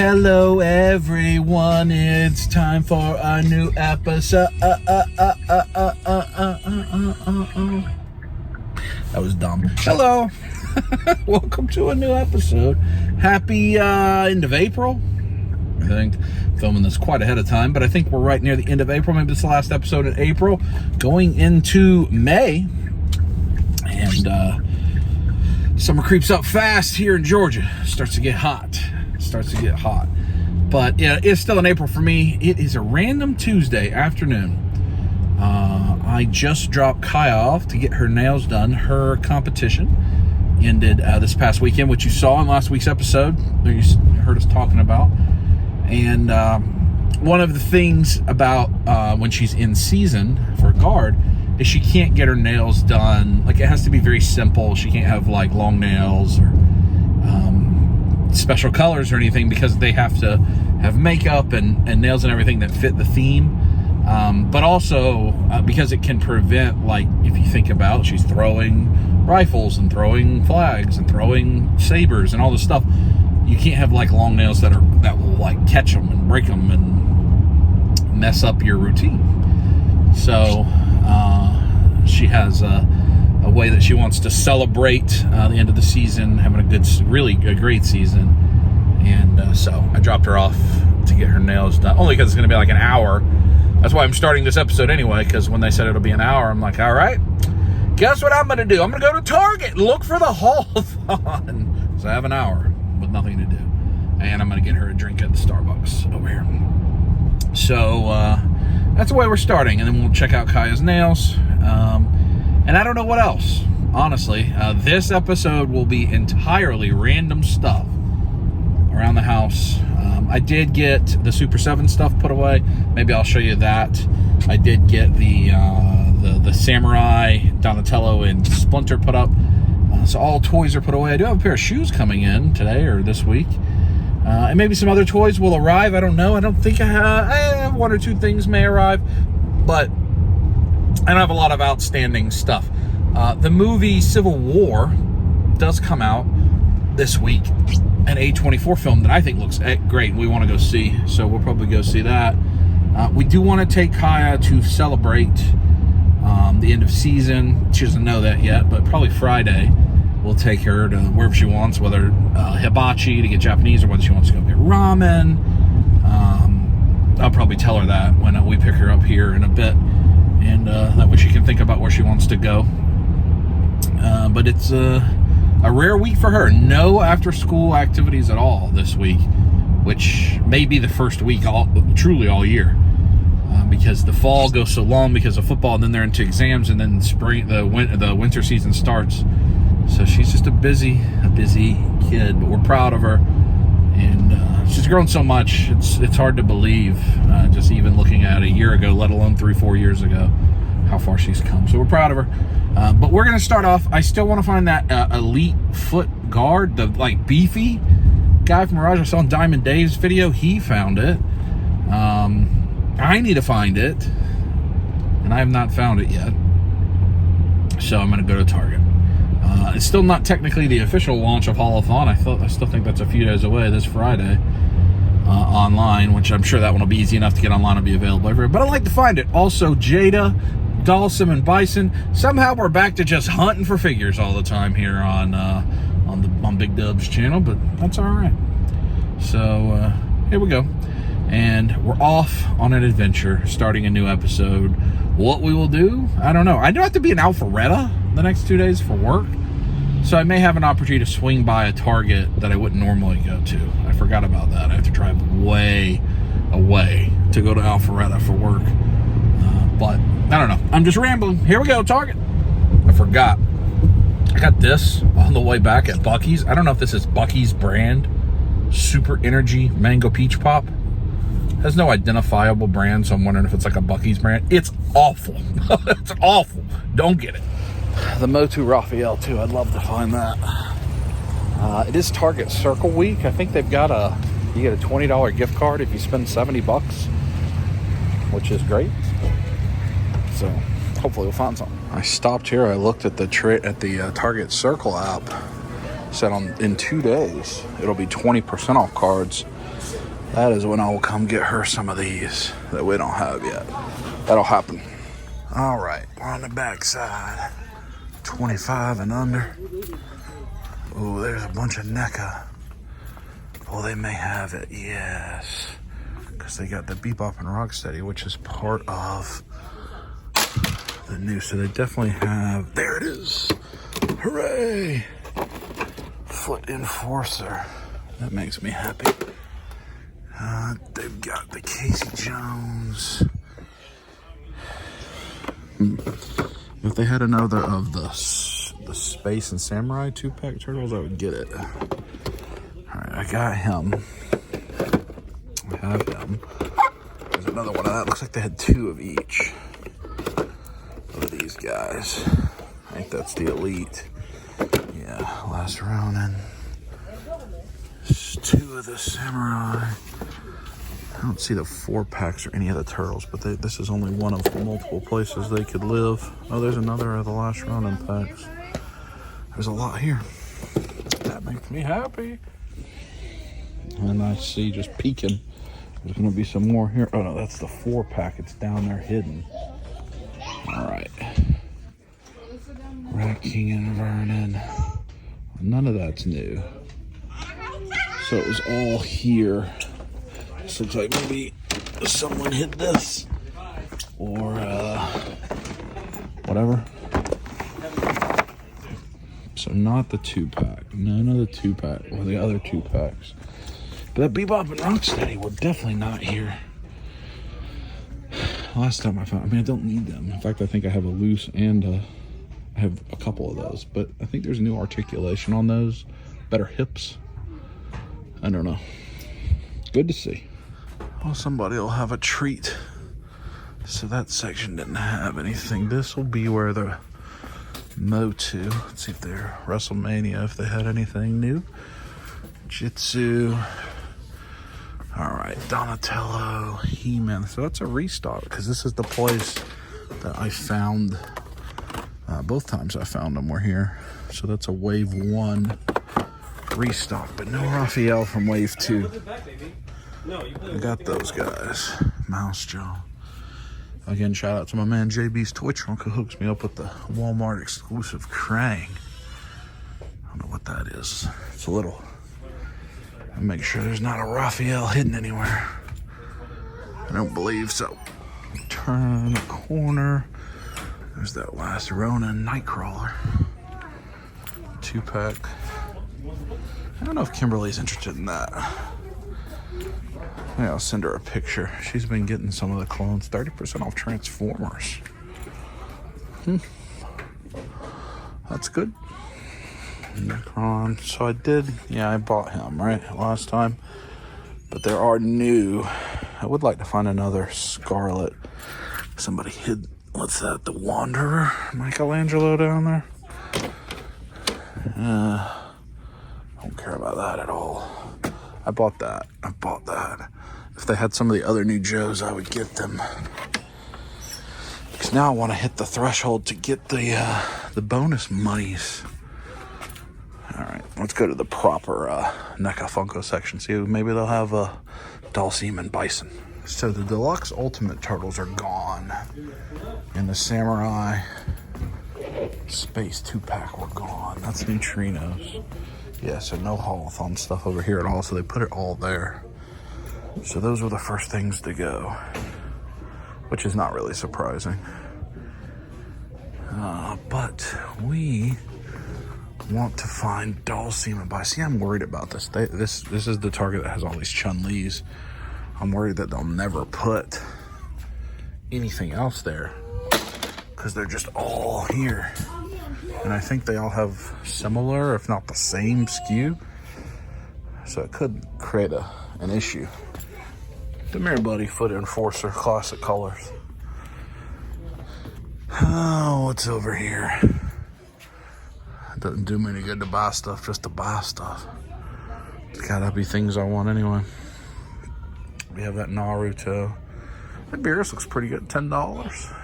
Hello everyone, it's time for a new episode. That was dumb. Hello. Welcome to a new episode. Happy end of April. I think filming this quite ahead of time, but I think we're right near the end of April. Maybe it's the last episode in April, going into May. And summer creeps up fast here in Georgia. Starts to get hot. But yeah, it's still in April for me. It is a random Tuesday afternoon. I just dropped Kaya off to get her nails done. Her competition ended this past weekend, which you saw in last week's episode, that you heard us talking about. And one of the things about when she's in season for guard is she can't get her nails done. Like, it has to be very simple. She can't have like long nails or special colors or anything, because they have to have makeup and nails and everything that fit the theme. But also because it can prevent, like, if you think about it, she's throwing rifles and throwing flags and throwing sabers and all this stuff. You can't have like long nails that will like catch them and break them and mess up your routine. So she has a way that she wants to celebrate the end of the season, having a great season. And so I dropped her off to get her nails done, only because it's going to be like an hour. That's why I'm starting this episode anyway, because when they said it'll be an hour, I'm like, all right, guess what I'm going to do? I'm going to go to Target and look for the Haulathon. So I have an hour with nothing to do. And I'm going to get her a drink at the Starbucks over here. So that's the way we're starting. And then we'll check out Kaya's nails. And I don't know what else, honestly. This episode will be entirely random stuff around the house. I did get the Super 7 stuff put away. Maybe I'll show you that. I did get the Samurai, Donatello, and Splinter put up. So all toys are put away. I do have a pair of shoes coming in today or this week. And maybe some other toys will arrive. I don't know. I don't think I have one or two things may arrive. But I don't have a lot of outstanding stuff. The movie Civil War does come out this week. An A24 film that I think looks great. We want to go see. So we'll probably go see that. We do want to take Kaya to celebrate the end of season. She doesn't know that yet, but probably Friday we'll take her to wherever she wants, whether hibachi to get Japanese or whether she wants to go get ramen. I'll probably tell her that when we pick her up here in a bit, and that way she can think about where she wants to go. But it's a rare week for her. No after school activities at all this week, which may be the first week truly all year. Because the fall goes so long because of football, and then they're into exams, and then the winter season starts. So she's just a busy kid, but we're proud of her, and she's grown so much. It's hard to believe, just even looking at a year ago, let alone 3-4 years ago, how far she's come. So we're proud of her. But we're gonna start off. I still want to find that elite foot guard, the like beefy guy from Mirage. I saw in Diamond Dave's video. He found it. I need to find it, and I have not found it yet. So I'm going to go to Target. It's still not technically the official launch of Haulathon. I still think that's a few days away, this Friday, online, which I'm sure that one will be easy enough to get online and be available everywhere. But I'd like to find it. Also, Jada, Dawson, and Bison. Somehow we're back to just hunting for figures all the time here on Big Dub's channel, but that's all right. So here we go. And we're off on an adventure, starting a new episode. What we will do, I don't know. I do have to be in Alpharetta the next 2 days for work. So I may have an opportunity to swing by a Target that I wouldn't normally go to. I forgot about that. I have to drive way away to go to Alpharetta for work. But I don't know. I'm just rambling. Here we go, Target. I forgot. I got this on the way back at Buc-ee's. I don't know if this is Buc-ee's brand. Super Energy Mango Peach Pop. Has no identifiable brand, so I'm wondering if it's like a Buc-ee's brand. It's awful. It's awful. Don't get it. The Motu Raphael, too. I'd love to find that. It is Target Circle Week. I think they've got you get a $20 gift card if you spend $70, which is great. So hopefully we'll find something. I stopped here. I looked at the Target Circle app Said in 2 days, it'll be 20% off cards. That is when I will come get her some of these that we don't have yet. That'll happen. All right, we're on the back side. 25 and under. Oh, there's a bunch of NECA. Oh, they may have it, yes. Because they got the Bebop and Rocksteady, which is part of the new. So they definitely have, there it is. Hooray! Foot Enforcer. That makes me happy. They've got the Casey Jones. If they had another of the Space and Samurai 2-pack turtles, I would get it. Alright, I got him. I have him. There's another one of that. Looks like they had 2 of each. Look at these guys. I think that's the Elite. Yeah, Last Ronin. 2 of the Samurai. I don't see the 4-packs or any of the turtles, but this is only one of multiple places they could live. Oh, there's another of the Last Ronin packs. There's a lot here. That makes me happy. And I see, just peeking, there's going to be some more here. Oh no, that's the 4-pack. It's down there hidden. All right. Rat King and Vernon. None of that's new. So it was all here. This looks like maybe someone hid this. Or whatever. So not the 2-pack. None of the 2-pack or the other 2-packs. But that Bebop and Rocksteady were definitely not here. Last time I found, I mean, I don't need them. In fact, I think I have a loose and I have a couple of those. But I think there's new articulation on those. Better hips. I don't know. Good to see. Well, somebody will have a treat. So that section didn't have anything. This will be where the Motu. Let's see if they're WrestleMania, if they had anything new. Jitsu. All right, Donatello, He-Man. So that's a restock because this is the place that I found. Both times I found them were here. So that's a Wave 1 restock, but no Raphael from Wave 2. I got those guys. Mouse Jaw. Again, shout out to my man JB's Toy Trunk who hooks me up with the Walmart exclusive Krang. I don't know what that is. It's a little. I make sure there's not a Raphael hidden anywhere. I don't believe so. Turn the corner. There's that Last Ronin Nightcrawler. 2-pack. I don't know if Kimberly's interested in that. Yeah, I'll send her a picture. She's been getting some of the clones. 30% off Transformers. That's good. Necron. So I did, yeah, I bought him, right, last time. But there are new. I would like to find another Scarlet. Somebody hid, what's that, the Wanderer? Michelangelo down there? Don't care about that at all. I bought that. If they had some of the other new Joes, I would get them. Because now I want to hit the threshold to get the bonus monies. All right, let's go to the proper NECA Funko section. See, maybe they'll have a Dalsim and Bison. So the Deluxe Ultimate Turtles are gone. And the Samurai Space 2-pack were gone. That's neutrinos. Yeah, so no Haulathon stuff over here at all. So they put it all there. So those were the first things to go, which is not really surprising. But we want to find Dalsim and Bison. See, I'm worried about this. This is the Target that has all these Chun-Li's. I'm worried that they'll never put anything else there because they're just all here. And I think they all have similar, if not the same SKU. So it could create an issue. Come here, buddy. Foot Enforcer, classic colors. Oh, what's over here? It doesn't do me any good to buy stuff just to buy stuff. It's gotta be things I want anyway. We have that Naruto. That Beerus looks pretty good, $10.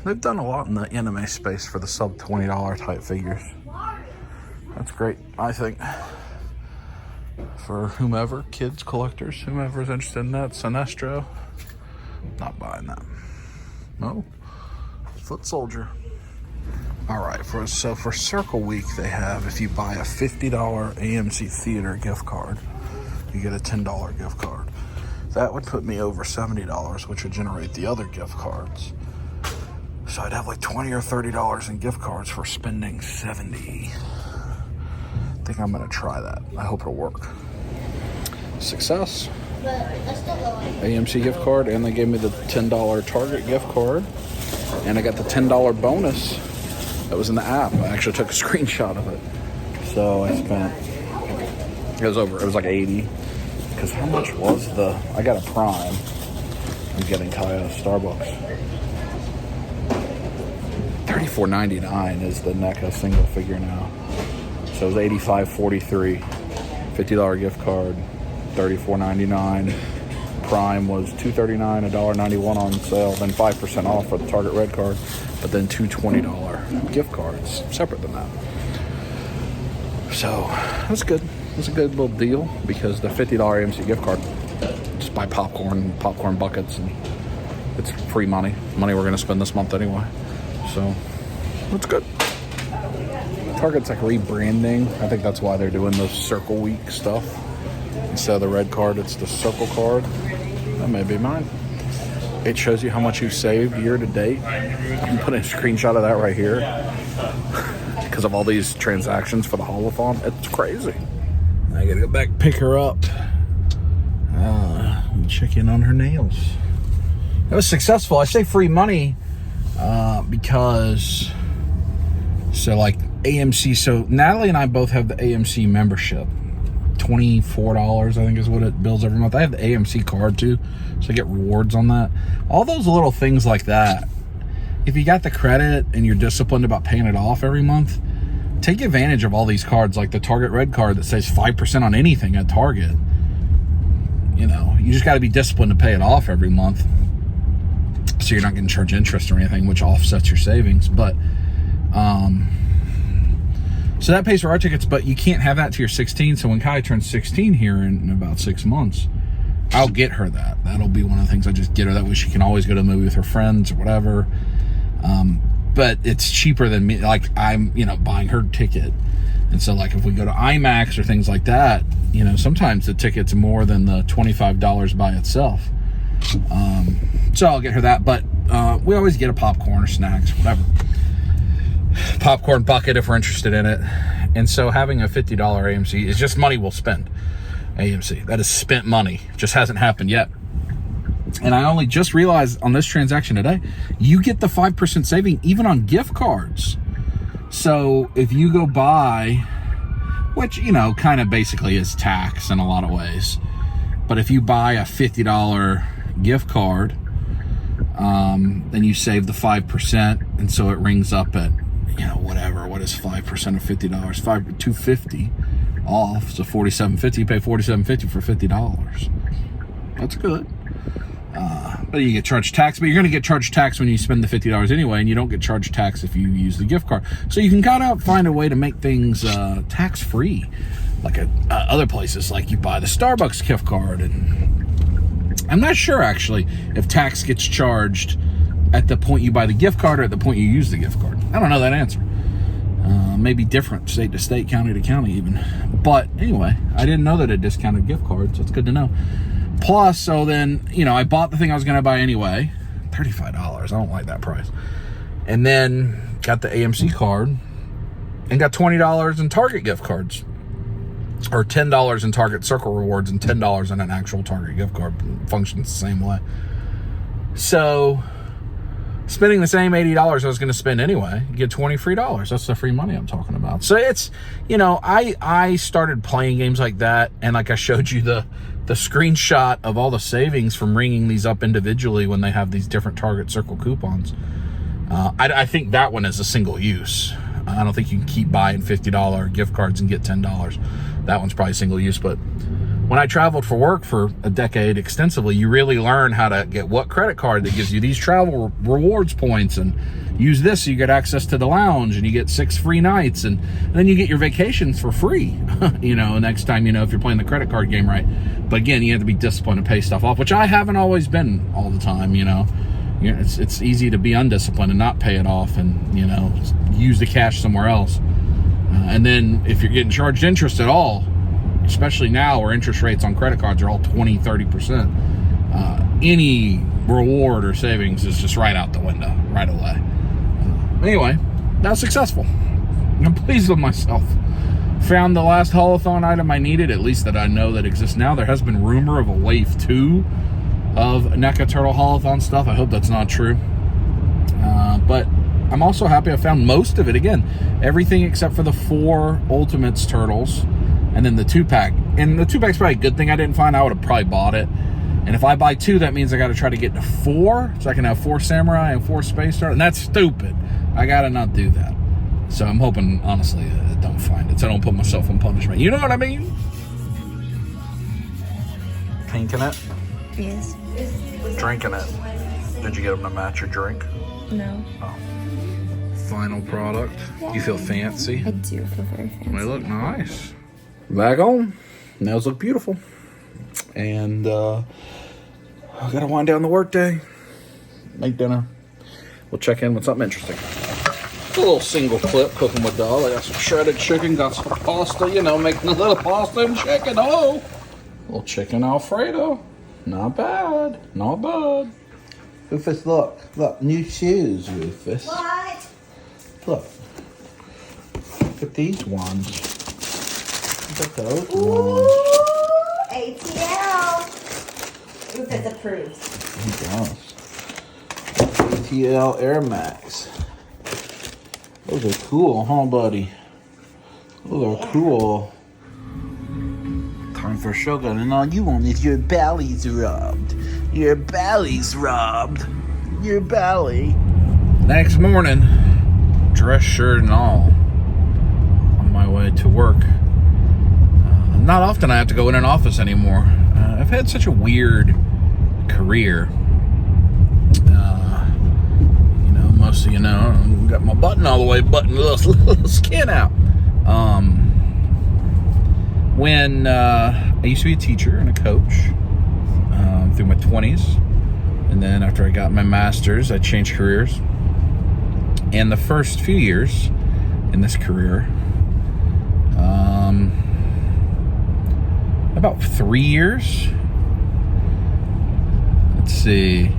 They've done a lot in the anime space for the sub $20 type figures. That's great, I think. For whomever, kids, collectors, whomever's interested in that. Sinestro. Not buying that. No. Foot Soldier. Alright, for Circle Week, they have, if you buy a $50 AMC Theater gift card, you get a $10 gift card. That would put me over $70, which would generate the other gift cards. So I'd have like $20 or $30 in gift cards for spending $70. I think I'm gonna try that. I hope it'll work. Success. AMC gift card, and they gave me the $10 Target gift card, and I got the $10 bonus that was in the app. I actually took a screenshot of it. So I spent, it was like 80. Because how much was I got a Prime. I'm getting Kaya Starbucks. $34.99 is the NECA single figure now. So it was $85.43. $50 gift card, $34.99. Prime was $2.39, $1.91 on sale, then 5% off for the Target Red card, but then two $20 gift cards separate than that. So that's good. It's a good little deal because the $50 AMC gift card, just buy popcorn buckets, and it's free money we're going to spend this month anyway. So that's good. Target's like rebranding. I think that's why they're doing the Circle Week stuff. Instead of the red card, it's the Circle card. That may be mine. It shows you how much you saved year to date. I'm putting a screenshot of that right here because of all these transactions for the Haulathon. It's crazy. I gotta go back pick her up and check in on her nails. It was successful. I say free money because like AMC. So Natalie and I both have the AMC membership. $24 I think is what it bills every month. I have the AMC card too, so I get rewards on that. All those little things like that. If you got the credit and you're disciplined about paying it off every month, take advantage of all these cards, like the Target Red card that says 5% on anything at Target. You know, you just got to be disciplined to pay it off every month, so you're not getting charged interest or anything, which offsets your savings. But so that pays for our tickets, but you can't have that till you're 16. So when Kai turns 16 here in about 6 months, I'll get her that. That'll be one of the things I just get her. That way she can always go to a movie with her friends or whatever. But it's cheaper than me. Like I'm, buying her ticket. And so like if we go to IMAX or things like that, sometimes the ticket's more than the $25 by itself. So I'll get her that. But we always get a popcorn or snacks, whatever. Popcorn bucket if we're interested in it. And so having a $50 AMC is just money we'll spend. AMC, that is spent money. Just hasn't happened yet. And I only just realized on this transaction today, you get the 5% saving even on gift cards. So if you go buy, which kind of basically is tax in a lot of ways, but if you buy a $50 gift card, then you save the 5%, and so it rings up at what is 5% of $50? $250 off, so $47.50. You pay $47.50 for $50. That's good. But you get charged tax, but you're going to get charged tax when you spend the $50 anyway, and you don't get charged tax if you use the gift card. So you can kind of find a way to make things tax-free, like at other places, like you buy the Starbucks gift card. And I'm not sure, actually, if tax gets charged at the point you buy the gift card or at the point you use the gift card. I don't know that answer. Maybe different state to state, county to county even. But anyway, I didn't know that it discounted gift cards, so it's good to know. Plus, so then, I bought the thing I was going to buy anyway. $35. I don't like that price. And then got the AMC card and got $20 in Target gift cards. Or $10 in Target Circle rewards and $10 in an actual Target gift card. Functions the same way. So spending the same $80 I was going to spend anyway, you get $20 free dollars. That's the free money I'm talking about. So it's, I started playing games like that, and like I showed you the screenshot of all the savings from ringing these up individually when they have these different Target Circle coupons. I think that one is a single use. I don't think you can keep buying $50 gift cards and get $10. That one's probably single use, but when I traveled for work for a decade extensively, you really learn how to get what credit card that gives you these travel rewards points, and use this so you get access to the lounge and you get 6 free nights, and then you get your vacations for free, next time, if you're playing the credit card game right. But again, you have to be disciplined to pay stuff off, which I haven't always been all the time, It's easy to be undisciplined and not pay it off and, use the cash somewhere else. And then if you're getting charged interest at all, especially now where interest rates on credit cards are all 20, 30%, any reward or savings is just right out the window right away. Anyway, that was successful. I'm pleased with myself. Found the last Haulathon item I needed, at least that I know that exists now. There has been rumor of a wave 2 of NECA Turtle Haulathon stuff. I hope that's not true. But I'm also happy I found most of it. Again, everything except for the 4 Ultimates Turtles and then the 2-pack. And the 2-pack's probably a good thing I didn't find. I would have probably bought it. And if I buy 2, that means I got to try to get to 4, so I can have 4 Samurai and 4 Space Turtles. And that's stupid. I got to not do that. So I'm hoping, honestly, I don't find it, so I don't put myself in punishment. You know what I mean? Pinking it? Yes. Drinking it. Did you get them to match your drink? No. Oh. Final product. You feel fancy? I do feel very fancy. They look nice. Back home. Nails look beautiful. And I gotta wind down the work day. Make dinner. We'll check in with something interesting. A little single clip cooking with Doll. I got some shredded chicken, got some pasta, making a little pasta and chicken. Oh, a little chicken Alfredo. Not bad. Not bad. Rufus, look. Look, new shoes, Rufus. What? Look. Look at these ones. Look at those Ooh, ones. ATL. Rufus approves. He does. ATL Air Max. Those are cool, huh, buddy? Those are cool. Time for sugar, and all you want is your belly's rubbed. Your belly's rubbed. Your belly. Next morning, dress shirt and all, on my way to work. Not often I have to go in an office anymore. I've had such a weird career. Most of you know, got my button all the way buttoned, little skin out. When I used to be a teacher and a coach through my 20s, and then after I got my master's, I changed careers. And the first few years in this career, about 3 years. Let's see.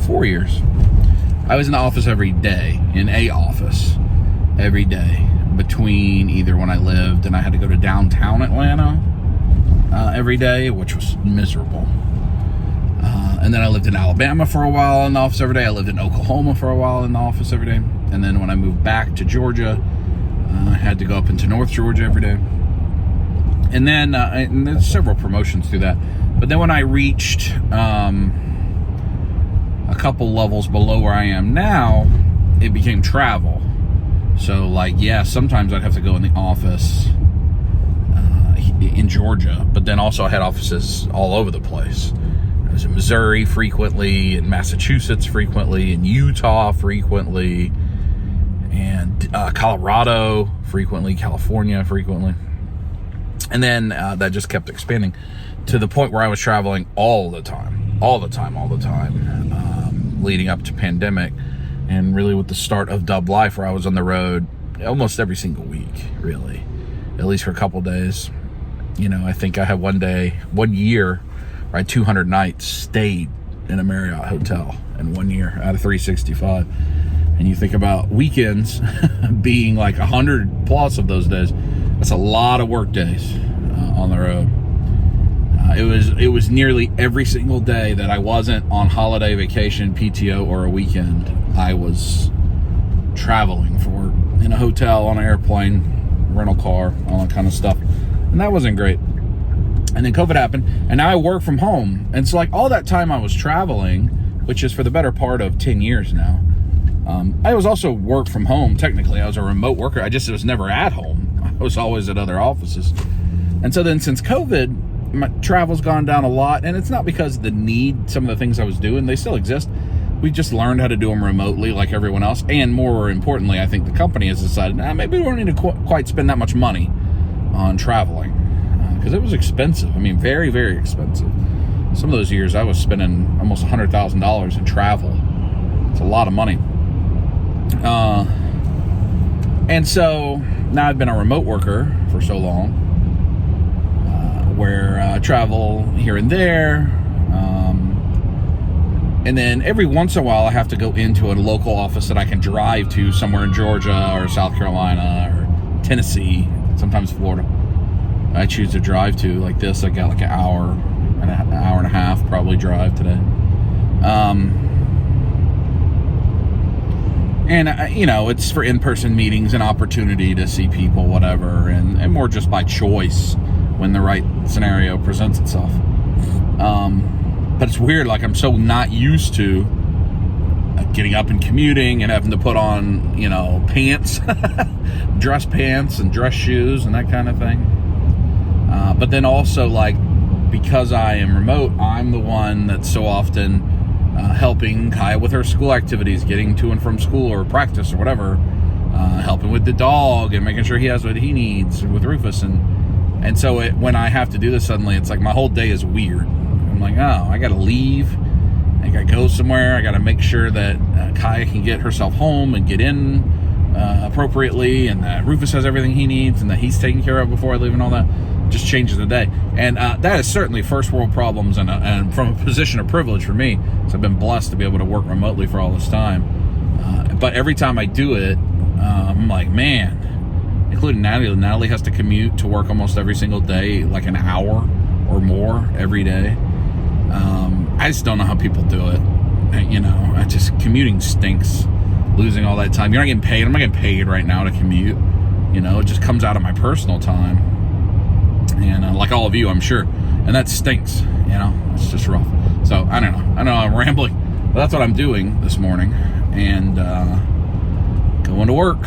4 years. I was in the office every day, in a office every day, between either when I lived and I had to go to downtown Atlanta every day, which was miserable. And then I lived in Alabama for a while in the office every day. I lived in Oklahoma for a while in the office every day. And then when I moved back to Georgia, I had to go up into North Georgia every day. And then and there's several promotions through that. But then when I reached a couple levels below where I am now, it became travel. So sometimes I'd have to go in the office in Georgia, but then also I had offices all over the place. I was in Missouri frequently, in Massachusetts frequently, in Utah frequently, and Colorado frequently, California frequently. And then that just kept expanding to the point where I was traveling all the time, leading up to pandemic, and really with the start of Dub Life, where I was on the road almost every single week, really, at least for a couple days. I think I had one year, right, 200 nights stayed in a Marriott hotel in 1 year out of 365. And you think about weekends being like 100 plus of those days. That's a lot of work days on the road. It was nearly every single day that I wasn't on holiday, vacation, PTO, or a weekend. I was traveling for in a hotel, on an airplane, rental car, all that kind of stuff. And that wasn't great. And then COVID happened, and now I work from home. And so all that time I was traveling, which is for the better part of 10 years now, I was also work from home. Technically, I was a remote worker. I just was never at home. I was always at other offices. And so then since COVID, my travel's gone down a lot, and it's not because of the need. Some of the things I was doing, they still exist. We just learned how to do them remotely like everyone else. And more importantly, I think the company has decided, maybe we don't need to quite spend that much money on traveling. Because it was expensive. I mean, very, very expensive. Some of those years I was spending almost $100,000 in travel. It's a lot of money. And so now I've been a remote worker for so long, where I travel here and there. And then every once in a while I have to go into a local office that I can drive to somewhere in Georgia or South Carolina or Tennessee, sometimes Florida. I choose to drive to, like this. I got like an hour and a half probably drive today. And, you know, it's for in-person meetings and opportunity to see people, whatever, and more just by choice when the right scenario presents itself. But it's weird, like I'm so not used to getting up and commuting and having to put on, you know, pants, dress pants and dress shoes and that kind of thing. But then also, like, because I am remote, I'm the one that's so often helping Kaya with her school activities, getting to and from school or practice or whatever, helping with the dog and making sure he has what he needs with Rufus. And so when I have to do this suddenly, it's like my whole day is weird. I'm like, oh, I got to leave. I got to go somewhere. I got to make sure that Kaya can get herself home and get in appropriately, and that Rufus has everything he needs, and that he's taken care of before I leave and all that. Just changes the day. And that is certainly first world problems, and from a position of privilege for me. So I've been blessed to be able to work remotely for all this time. But every time I do it, I'm like, man, including Natalie. Natalie has to commute to work almost every single day, like an hour or more every day. I just don't know how people do it. You know, commuting stinks. Losing all that time. You're not getting paid. I'm not getting paid right now to commute. You know, it just comes out of my personal time. And like all of you, I'm sure. And that stinks. You know, it's just rough. So, I don't know. I know I'm rambling. But that's what I'm doing this morning. And going to work.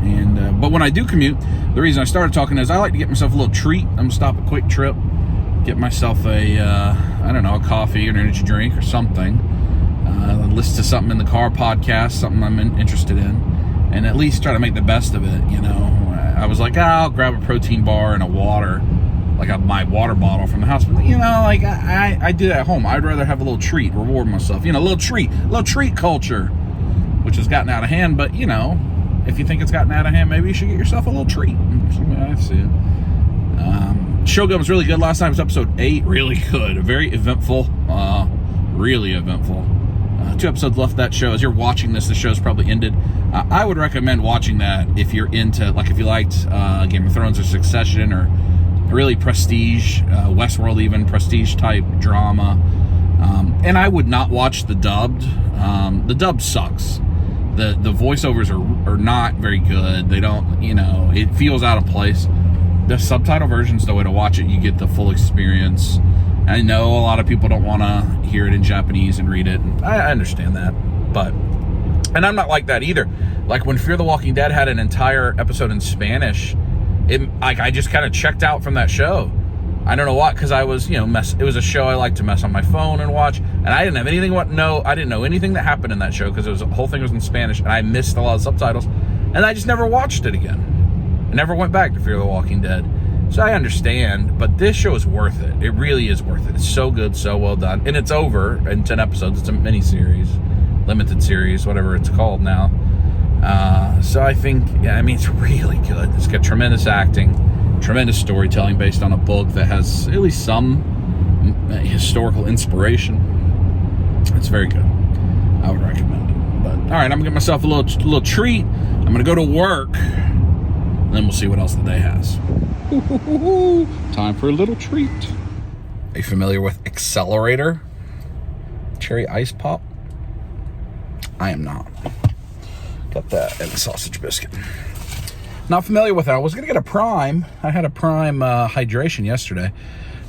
And but when I do commute, the reason I started talking is I like to get myself a little treat. I'm going to stop a quick trip. Get myself a coffee or an energy drink or something. Listen to something in the car, podcast, something I'm interested in, and at least try to make the best of it, you know. I was like, I'll grab a protein bar and a water, like my water bottle from the house. But, you know, like I do that at home. I'd rather have a little treat, reward myself. You know, a little treat culture, which has gotten out of hand. But, you know, if you think it's gotten out of hand, maybe you should get yourself a little treat. I see it. Shogun was really good last night. It was episode 8. Really good. Very eventful. Really eventful. 2 episodes left of that show. As you're watching this, the show's probably ended. I would recommend watching that if you're into, like, if you liked Game of Thrones or Succession or really prestige, Westworld even, prestige type drama. And I would not watch the dubbed. The dub sucks. The voiceovers are not very good. They don't, you know, it feels out of place. The subtitle version's the way to watch it. You get the full experience. I know a lot of people don't want to hear it in Japanese and read it. I understand that. And I'm not like that either. Like when Fear the Walking Dead had an entire episode in Spanish, I just kind of checked out from that show. I don't know what, because I was, you know, it was a show I like to mess on my phone and watch, and I didn't have anything I didn't know anything that happened in that show because the whole thing was in Spanish, and I missed a lot of subtitles, and I just never watched it again. I never went back to Fear the Walking Dead. So I understand, but this show is worth it. It really is worth it. It's so good, so well done. And it's over in 10 episodes. It's a mini-series, limited series, whatever it's called now. So I think, yeah, I mean, it's really good. It's got tremendous acting, tremendous storytelling based on a book that has at least some historical inspiration. It's very good. I would recommend it. But, all right, I'm going to get myself a little treat. I'm going to go to work. And then we'll see what else the day has. Time for a little treat. Are you familiar with Accelerator? Cherry Ice Pop? I am not. Got that and a sausage biscuit. Not familiar with it. I was going to get a Prime. I had a Prime hydration yesterday.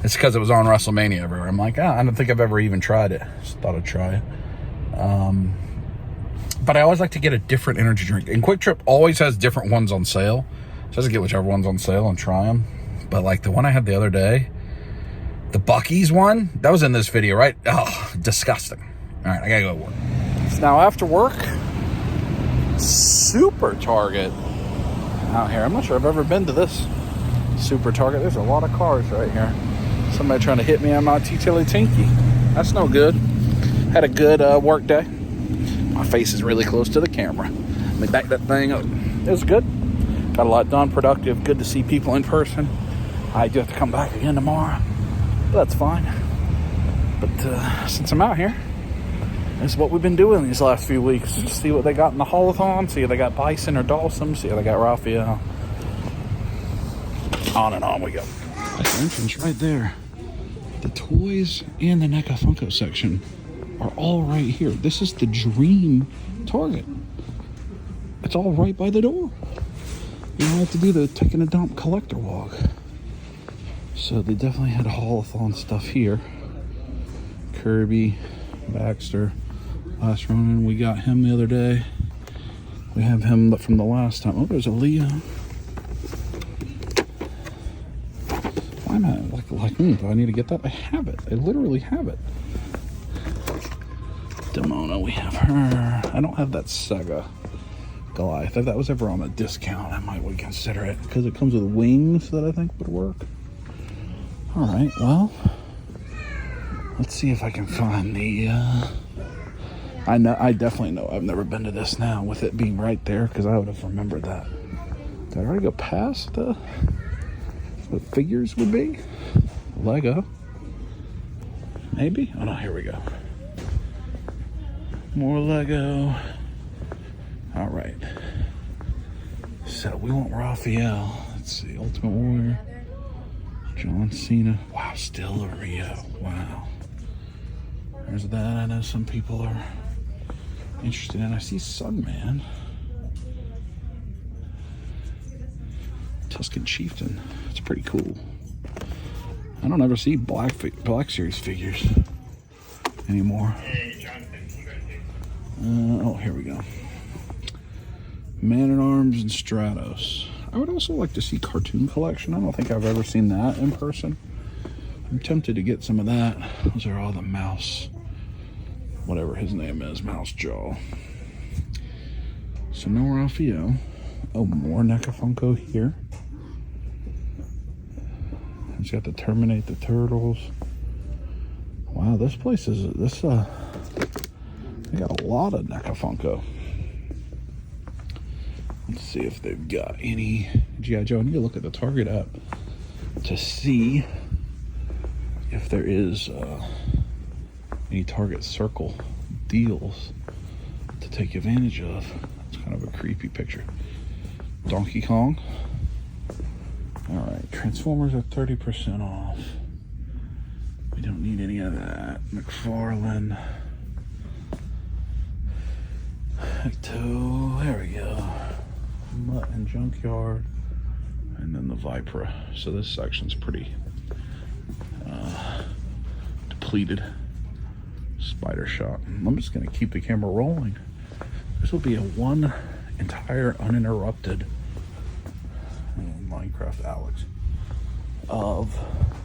It's because it was on WrestleMania everywhere. I'm like, I don't think I've ever even tried it. Just thought I'd try it. But I always like to get a different energy drink. And Quick Trip always has different ones on sale. So I just get whichever one's on sale and try them. But like the one I had the other day, The Buc-ee's one? That was in this video, right? Oh, disgusting. All right, I gotta go to work. It's now after work. Super Target out here. I'm not sure I've ever been to this Super Target. There's a lot of cars right here. Somebody trying to hit me on my T-Tilly Tinky. That's no good. Had a good work day. My face is really close to the camera. Let me back that thing up. It was good. Got a lot done, productive. Good to see people in person. I do have to come back again tomorrow. But that's fine. But since I'm out here, that's what we've been doing these last few weeks. Just see what they got in the Haulathon. See if they got Bison or Dawson. See if they got Raphael. On and on we go. That's the entrance right there. The toys and the NECA Funko section are all right here. This is the dream Target. It's all right by the door. You don't have to do the taking a dump collector walk. So they definitely had Haulathon stuff here. Kirby, Baxter, Last Ronin. We got him the other day. We have him from the last time. Oh, there's a Leo. Why am I like, do I need to get that? I have it. I literally have it. Demona, we have her. I don't have that Sega Goliath. If that was ever on a discount, I might would consider it because it comes with wings that I think would work. All right, well, let's see if I can find the. I definitely know I've never been to this now with it being right there because I would have remembered that. Did I already go past the what figures would be? Lego, maybe. Oh no, here we go. More Lego. All right. So we want Raphael. Let's see, Ultimate Warrior. John Cena. Wow, still a Rio. Wow. There's that. I know some people are interested in. I see Sunman. Tuscan Chieftain. It's pretty cool. I don't ever see Black Series figures anymore. Oh, here we go. Man-at-Arms and Stratos. I would also like to see Cartoon Collection. I don't think I've ever seen that in person. I'm tempted to get some of that. Those are all the mouse, whatever his name is, Mouse Jaw. So no Raphael. Oh, more NECA Funko here. He's got to Terminate the Turtles. Wow, this place is they got a lot of NECA Funko. Let's see if they've got any G.I. Joe. I need to look at the Target app to see if there is any Target Circle deals to take advantage of. It's kind of a creepy picture. Donkey Kong. All right, Transformers are 30% off. We don't need any of that. McFarlane. Ecto, there we go. Mutt and Junkyard, and then the Vipra. So this section's pretty depleted. Spider Shot. I'm just gonna keep the camera rolling. This will be a one entire uninterrupted Minecraft Alex of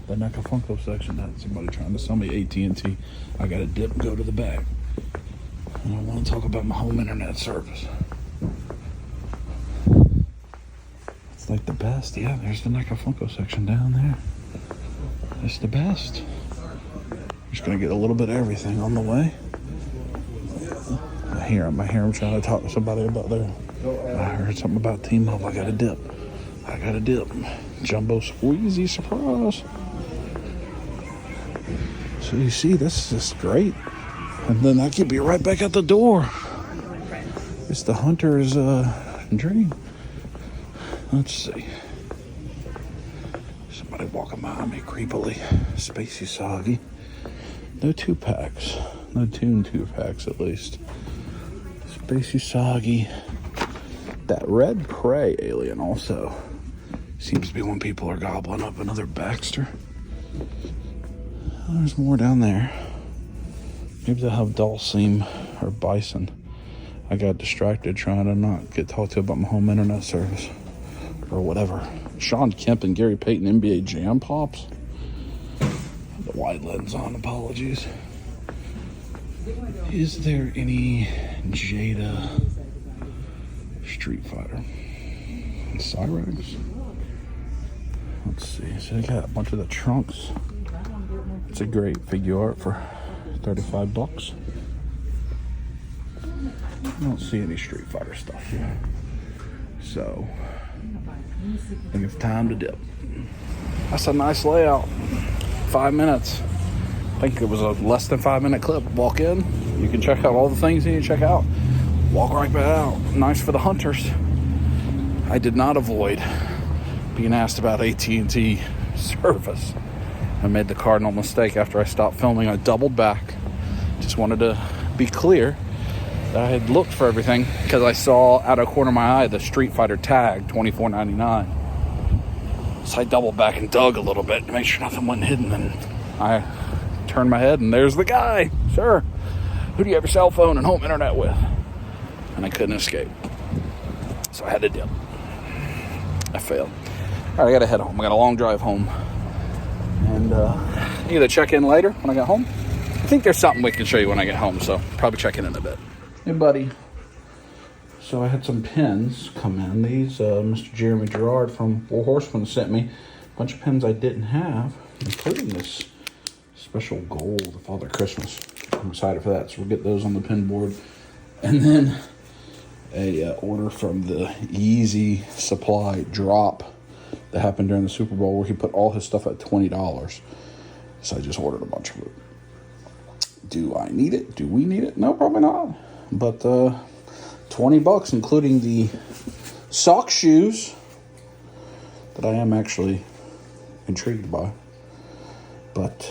the NECA Funko section. That somebody trying to sell me AT&T. I gotta dip and go to the bag. And I want to talk about my home internet service. It's like the best. Yeah, there's the NECA Funko section down there. It's the best. Just gonna get a little bit of everything on the way. I hear him trying to talk to somebody about there. I heard something about T-Mobile. I got a dip. Jumbo squeezy surprise. So you see, this is just great. And then I could be right back at the door. It's the hunter's dream. Let's see. Somebody walking behind me creepily. Spacey Soggy. No 2-packs. No Toon 2-packs at least. Spacey Soggy. That red Prey alien also seems to be when people are gobbling up another Baxter. There's more down there. Maybe they'll have Dulcim or Bison. I got distracted trying to not get talked to about my home internet service or whatever. Sean Kemp and Gary Payton NBA Jam Pops. The wide lens on, apologies. Is there any Jada Street Fighter? Cyrex? Let's see. So they got a bunch of the trunks. It's a great figure art for 35 bucks. I don't see any Street Fighter stuff here. So, I think it's time to dip. That's a nice layout. 5 minutes. I think it was a less than 5 minute clip. Walk in, you can check out all the things you need to check out. Walk right back out. Nice for the hunters. I did not avoid being asked about AT&T service. I made the cardinal mistake after I stopped filming. I doubled back. Just wanted to be clear that I had looked for everything because I saw out of the corner of my eye the Street Fighter tag, $24.99. So I doubled back and dug a little bit to make sure nothing wasn't hidden. And I turned my head and there's the guy. Sir, who do you have your cell phone and home internet with? And I couldn't escape. So I had to dip. I failed. All right, I got to head home. I got a long drive home. And either check in later when I get home. I think there's something we can show you when I get home, so probably check in a bit. Hey, buddy. So I had some pins come in. These Mr. Jeremy Gerard from Horseman sent me a bunch of pins I didn't have, including this special gold Father Christmas. I'm excited for that, so we'll get those on the pin board. And then a order from the Yeezy Supply drop that happened during the Super Bowl where he put all his stuff at $20. So I just ordered a bunch of it. Do I need it? Do we need it? No, probably not. But $20, including the sock shoes that I am actually intrigued by. But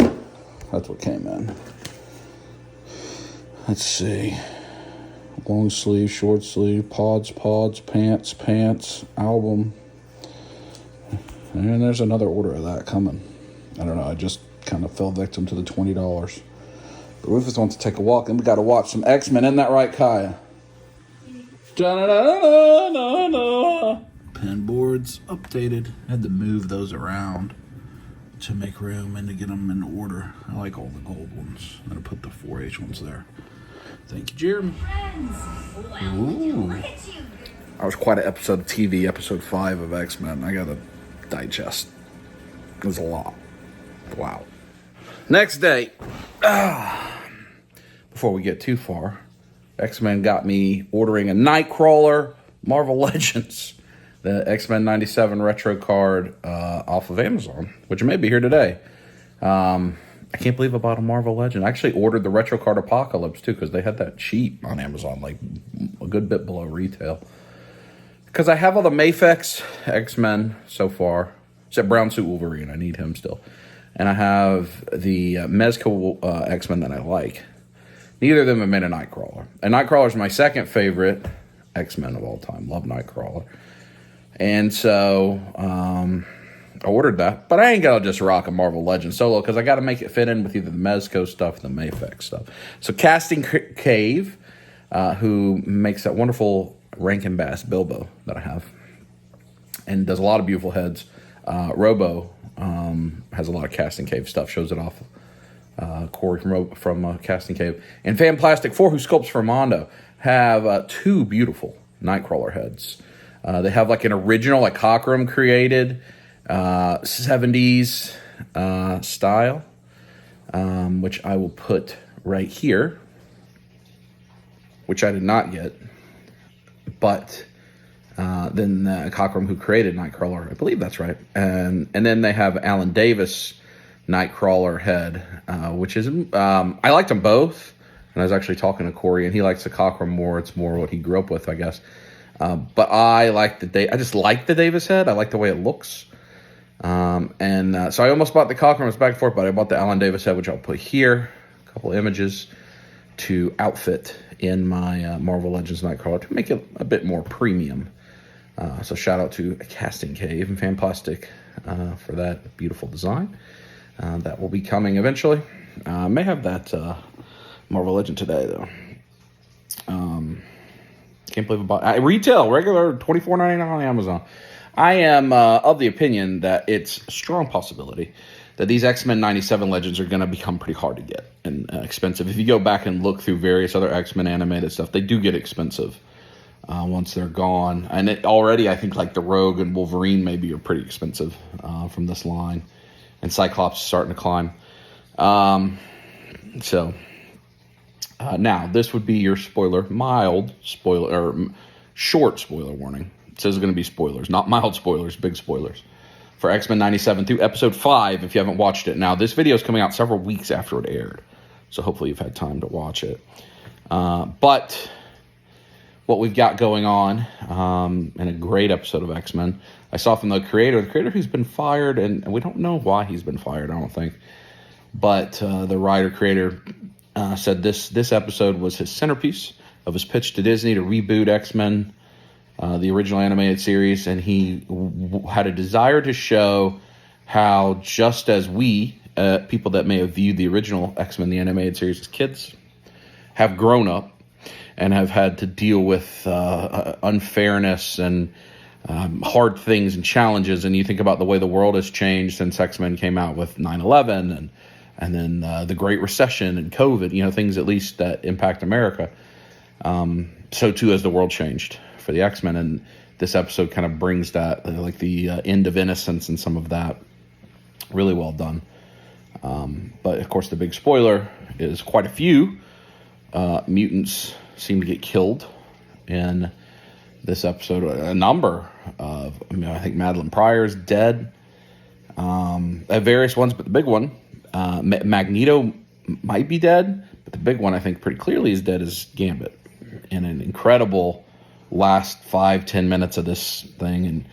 that's what came in. Let's see. Long sleeve, short sleeve, pods, pants, album. And there's another order of that coming. I don't know. I just kind of fell victim to the $20. But Rufus wants to take a walk, and we got to watch some X-Men. Isn't that right, Kaya? Da-da-da-da-da-da. Pen boards updated. I had to move those around to make room and to get them in order. I like all the gold ones. I'm going to put the 4H ones there. Thank you, Jeremy. Ooh. I was quite an episode of TV, episode 5 of X-Men. I got to digest. It was a lot. Wow. Next day. Before we get too far, X-Men got me ordering a Nightcrawler Marvel Legends, the X-Men 97 retro card off of Amazon, which may be here today. I can't believe I bought a Marvel Legend. I actually ordered the retro card Apocalypse too because they had that cheap on Amazon, like a good bit below retail. Because I have all the Mafex X-Men so far, except Brown Suit Wolverine. I need him still. And I have the Mezco X-Men that I like. Neither of them have made a Nightcrawler. And Nightcrawler is my second favorite X-Men of all time. Love Nightcrawler. And so I ordered that. But I ain't going to just rock a Marvel Legends solo because I got to make it fit in with either the Mezco stuff or the Mafex stuff. So Casting Cave, who makes that wonderful Rankin Bass Bilbo that I have and does a lot of beautiful heads. Robo has a lot of Casting Cave stuff, shows it off. Corey from Casting Cave. And Fan Plastic 4, who sculpts for Mondo, have two beautiful Nightcrawler heads. They have like an original, like Cockrum created 70s style, which I will put right here, which I did not get. But then Cockrum, who created Nightcrawler, I believe that's right. And then they have Alan Davis Nightcrawler head, which is I liked them both. And I was actually talking to Corey, and he likes the Cockrum more. It's more what he grew up with, I guess. But I like I just like the Davis head. I like the way it looks. So I almost bought the Cockrum. It's back and forth, but I bought the Alan Davis head, which I'll put here. A couple images to outfit in my Marvel Legends Nightcrawler to make it a bit more premium. So shout out to Casting Cave and Fan Plastic for that beautiful design. That will be coming eventually. May have that Marvel Legend today, though. Can't believe I bought retail, regular $24.99 on Amazon. I am of the opinion that it's a strong possibility that these X-Men 97 Legends are going to become pretty hard to get and expensive. If you go back and look through various other X-Men animated stuff, they do get expensive once they're gone. And already, I think, like the Rogue and Wolverine maybe are pretty expensive from this line. And Cyclops is starting to climb. Now, this would be your mild spoiler, or short spoiler warning. It says it's going to be spoilers, not mild spoilers, big spoilers. For X-Men 97 through episode 5, if you haven't watched it. Now, this video is coming out several weeks after it aired, so hopefully you've had time to watch it. But what we've got going on in a great episode of X-Men, I saw from the creator who's been fired, and we don't know why he's been fired, I don't think. But the writer-creator said this episode was his centerpiece of his pitch to Disney to reboot X-Men, the original animated series, and he had a desire to show how, just as we, people that may have viewed the original X-Men, the animated series, as kids, have grown up and have had to deal with unfairness and hard things and challenges. And you think about the way the world has changed since X-Men came out with 9/11 and then the Great Recession and COVID, things at least that impact America. So too has the world changed for the X-Men, and this episode kind of brings that, like the end of innocence and some of that, really well done. But of course, the big spoiler is quite a few mutants seem to get killed in this episode. A number of, I think Madeline Pryor is dead. Various ones, but the big one, Magneto might be dead, but the big one I think pretty clearly is dead is Gambit. In an incredible last 5-10 minutes of this thing, and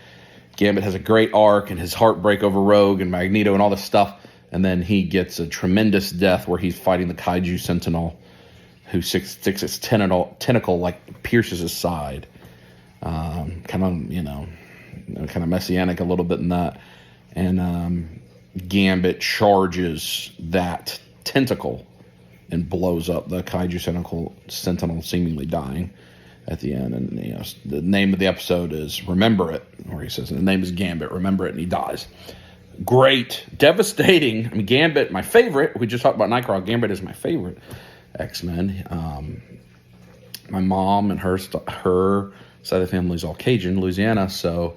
Gambit has a great arc and his heartbreak over Rogue and Magneto and all this stuff, and then he gets a tremendous death where he's fighting the Kaiju Sentinel, who sticks its tentacle like pierces his side. Kind of messianic a little bit in that, and Gambit charges that tentacle and blows up the Kaiju Sentinel, seemingly dying at the end. And the name of the episode is Remember It, where he says the name is Gambit, remember it, and he dies. Great, devastating. Gambit, my favorite. We just talked about Nightcrawler. Gambit is my favorite X-Men. My mom and her side of the family is all Cajun, Louisiana, so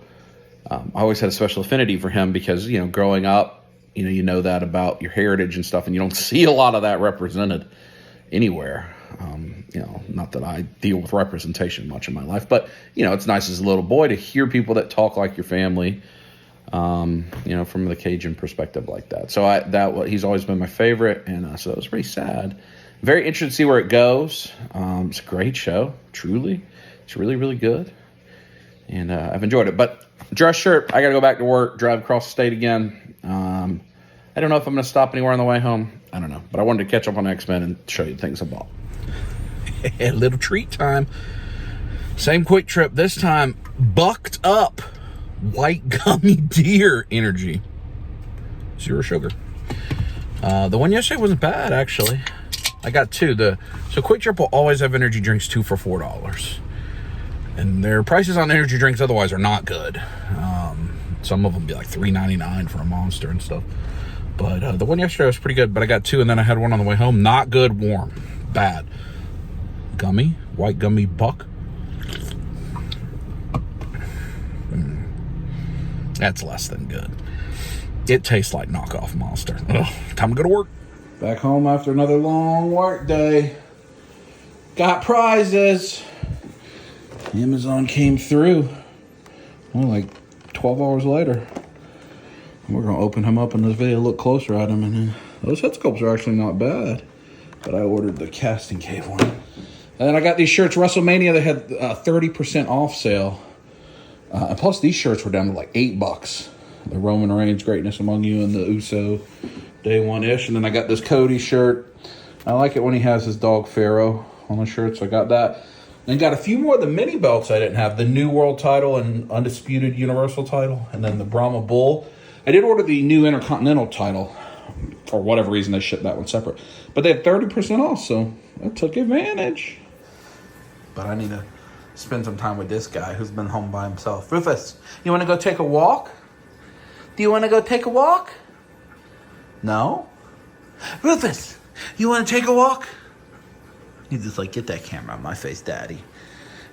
I always had a special affinity for him because, growing up, you know that about your heritage and stuff, and you don't see a lot of that represented anywhere. Not that I deal with representation much in my life, but, it's nice as a little boy to hear people that talk like your family, from the Cajun perspective like that. So he's always been my favorite, and so it was pretty sad. Very interested to see where it goes. It's a great show, truly. It's really, really good, and I've enjoyed it. But dress shirt, I got to go back to work, drive across the state again. I don't know if I'm going to stop anywhere on the way home. I don't know, but I wanted to catch up on X-Men and show you things I bought. A little treat time. Same quick trip, this time bucked up white gummy deer energy. 0 sugar. The one yesterday wasn't bad, actually. I got 2. So Quick Trip will always have energy drinks 2 for $4. And their prices on energy drinks otherwise are not good. Some of them be like $3.99 for a Monster and stuff. But the one yesterday was pretty good. But I got 2, and then I had one on the way home. Not good, warm. Bad. Gummy. White gummy buck. That's less than good. It tastes like knockoff Monster. Ugh, time to go to work. Back home after another long work day. Got prizes. Amazon came through. Like 12 hours later. We're going to open him up in this video, look closer at him. And those head sculpts are actually not bad. But I ordered the casting cave one. And then I got these shirts. WrestleMania, they had a 30% off sale. And plus, these shirts were down to like $8. The Roman Reigns, Greatness Among You, and the Uso Day One-ish. And then I got this Cody shirt. I like it when he has his dog Pharaoh on the shirt, so I got that. And got a few more of the mini belts I didn't have. The New World title and Undisputed Universal title. And then the Brahma Bull. I did order the new Intercontinental title. For whatever reason, they shipped that one separate. But they had 30% off, so I took advantage. But I need to spend some time with this guy who's been home by himself. Rufus, you want to go take a walk? Do you want to go take a walk? No? Rufus, you want to take a walk? He's just like, get that camera on my face, Daddy.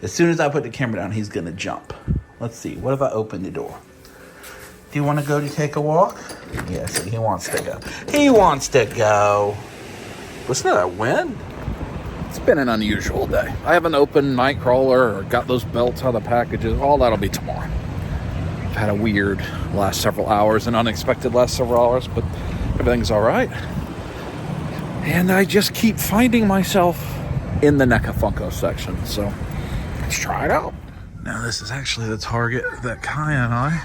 As soon as I put the camera down, he's going to jump. Let's see. What if I open the door? Do you want to go to take a walk? Yes, he wants to go. He wants to go. Listen to that wind. It's been an unusual day. I haven't opened Nightcrawler or got those belts out of the packages. All that'll be tomorrow. I've had a weird last several hours, an unexpected last several hours, but everything's all right. And I just keep finding myself in the NECA Funko section. So let's try it out. Now this is actually the Target that Kaya and I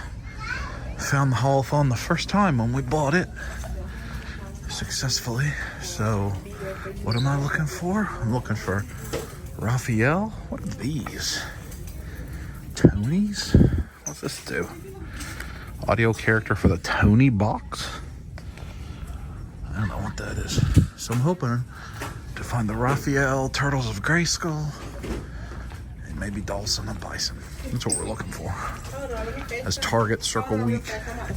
found the Haulathon the first time when we bought it successfully. So what am I looking for? I'm looking for Raphael. What are these? Tonys? What's this do? Audio character for the Tony box? I don't know what that is. So I'm hoping to find the Raphael, Turtles of Grayskull, and maybe Dawson and Bison. That's what we're looking for. As Target Circle Week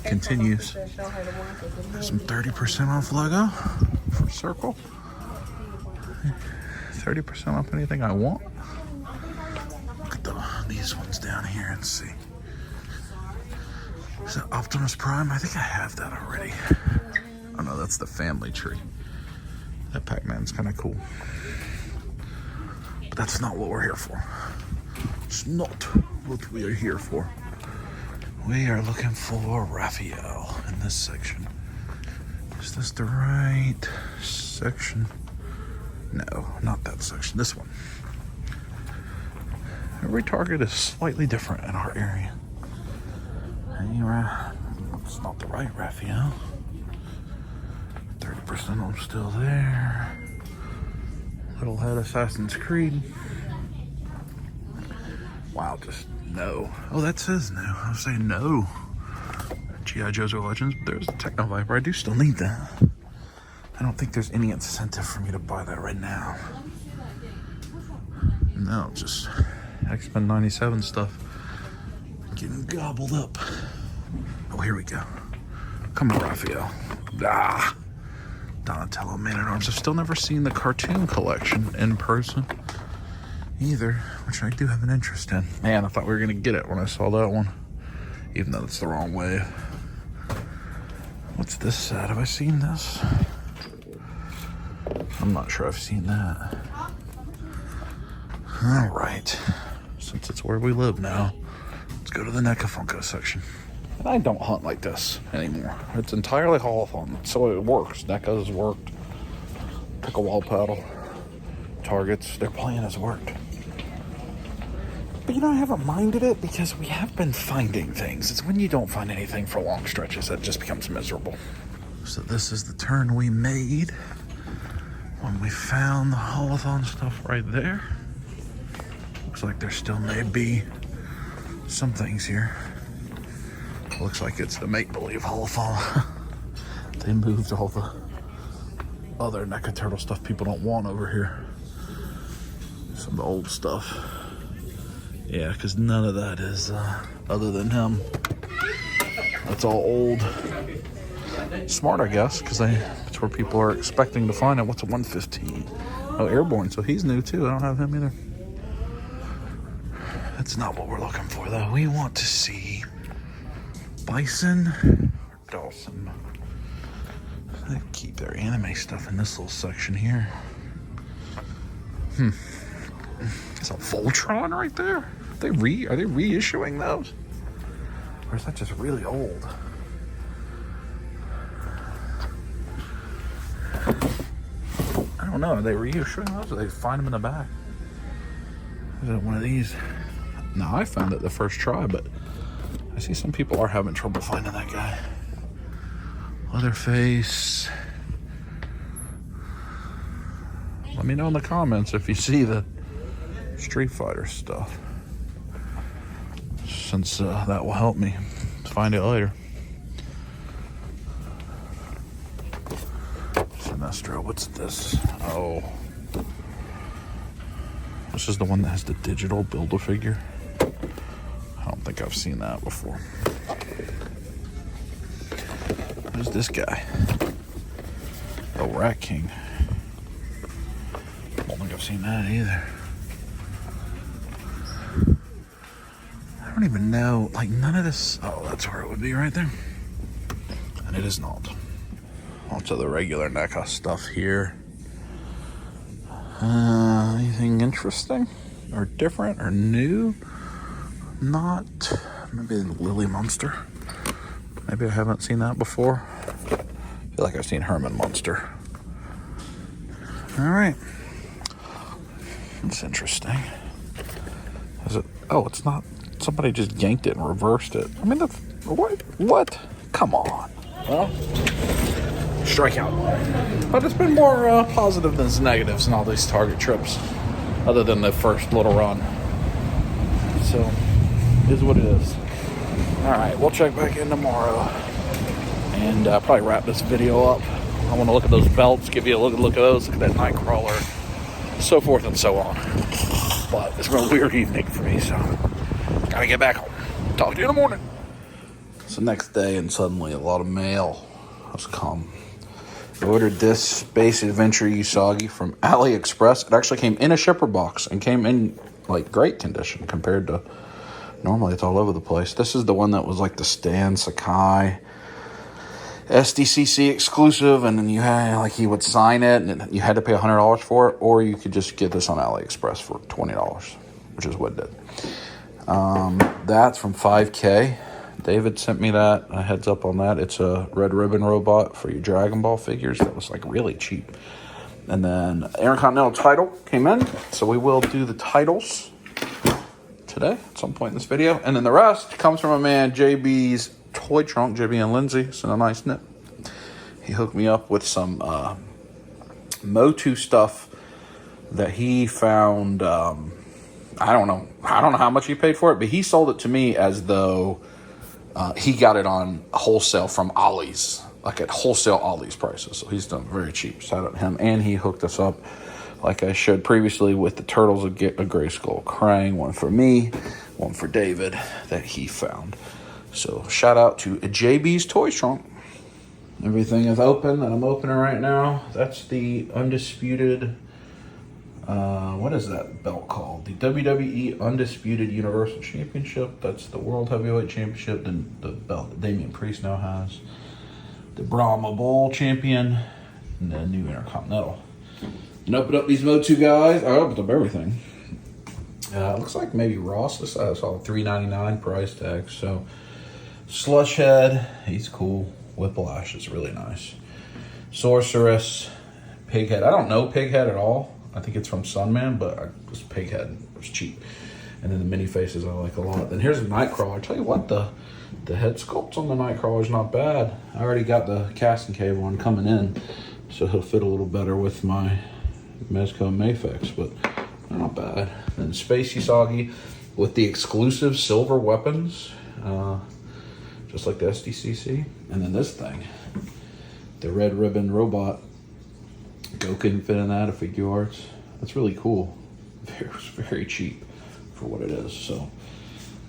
continues, there's some 30% off logo for Circle. 30% off anything I want. Look at these ones down here and see. Is that Optimus Prime? I think I have that already. Oh no, that's the family tree. That Pac-Man's kind of cool. But that's not what we're here for. It's not what we are here for. We are looking for Raphael in this section. Is this the right section? No, not that section. This one. Every Target is slightly different in our area. It's not the right Raphael. 30% off still there. Little head Assassin's Creed. Wow, just no. Oh, that says no. I was saying no. G.I. Joe's Legends, but there's a Techno Viper. I do still need that. I don't think there's any incentive for me to buy that right now. No, just X-Men 97 stuff. Getting gobbled up. Oh, here we go. Come on, Raphael. Ah! Donatello, Man-at-Arms. I've still never seen the cartoon collection in person either, which I do have an interest in. Man, I thought we were going to get it when I saw that one, even though it's the wrong way. What's this set? Have I seen this? I'm not sure I've seen that. All right. Since it's where we live now, let's go to the NECA Funko section. And I don't hunt like this anymore. It's entirely Haulathon, so it works. NECA's worked. Pick a wall paddle. Targets, their plan has worked. But you know, I haven't minded it because we have been finding things. It's when you don't find anything for long stretches that just becomes miserable. So this is the turn we made when we found the Haulathon stuff right there. Looks like there still may be some things here. Looks like it's the make-believe Haulathon. They moved all the other NECA Turtle stuff people don't want over here. Some of the old stuff. Yeah, because none of that is other than him. That's all old. Smart, I guess, because it's where people are expecting to find it. What's a 115? Oh, Airborne, so he's new too. I don't have him either. That's not what we're looking for, though. We want to see Bison or Dawson. They keep their anime stuff in this little section here. It's a Voltron right there. Are they reissuing those? Or is that just really old? I don't know. Are they reissuing those? Or they find them in the back? Is it one of these? No, I found it the first try, but I see some people are having trouble finding that guy. Leatherface. Let me know in the comments if you see the Street Fighter stuff, since that will help me find it later. Sinestro, what's this? Oh, this is the one that has the digital Build-A-Figure. I don't think I've seen that before. Who's this guy? Rat King. I don't think I've seen that either. I don't even know, like none of this. Oh, that's where it would be right there. And it is not. Lots of the regular NECA stuff here. Anything interesting or different or new? Not. Maybe the Lily Monster. Maybe I haven't seen that before. I feel like I've seen Herman Monster. All right. That's interesting. Is it? Oh, it's not. Somebody just yanked it and reversed it. I mean, what? What? Come on. Well, strikeout. But it's been more positive than negatives in all these Target trips, other than the first little run. So, it is what it is. All right, we'll check back in tomorrow and probably wrap this video up. I want to look at those belts, give you a look at those, look at that Nightcrawler, so forth and so on. But it's been a weird evening for me, so gotta get back home. Talk to you in the morning. It's the next day, and suddenly a lot of mail has come. I ordered this Space Adventure Usagi from AliExpress. It actually came in a shipper box and came in like great condition compared to normally it's all over the place. This is the one that was like the Stan Sakai SDCC exclusive, and then you had like he would sign it, and you had to pay $100 for it, or you could just get this on AliExpress for $20, which is what it did. That's from 5K. David sent me that. A heads up on that. It's a red ribbon robot for your Dragon Ball figures. That was like really cheap. And then Intercontinental title came in, so we will do the titles today at some point in this video. And then the rest comes from a man, JB's Toy Trunk, JB and Lindsay. It's a nice knit. He hooked me up with some Motu stuff that he found. I don't know how much he paid for it, but he sold it to me as though he got it on wholesale from Ollie's, like at wholesale Ollie's prices. So he's done very cheap. Shout out to him. And he hooked us up, like I showed previously, with the Turtles of a Gray Skull Krang. One for me, one for David that he found. So shout out to JB's Toy Trunk. Everything is open that I'm opening right now. That's the Undisputed, what is that belt called? The WWE Undisputed Universal Championship. That's the World Heavyweight Championship, the belt that Damian Priest now has. The Brahma Bowl Champion, and the new Intercontinental. And open up these Motu guys. I opened up everything. It looks like maybe Ross. This I saw $3.99 price tag. So Slush Head, he's cool. Whiplash is really nice. Sorceress, Pighead. I don't know Pighead at all. I think it's from Sunman, but this Pighead was cheap. And then the mini faces I like a lot. Then here's a Nightcrawler. I tell you what, the head sculpt on the Nightcrawler is not bad. I already got the casting cave one coming in, so he'll fit a little better with my Mezco Mafex, but not bad. Then Space Usagi with the exclusive silver weapons, just like the SDCC. And then this thing, the red ribbon robot. Go couldn't fit in that at Figure Arts. That's really cool. It's very cheap for what it is. So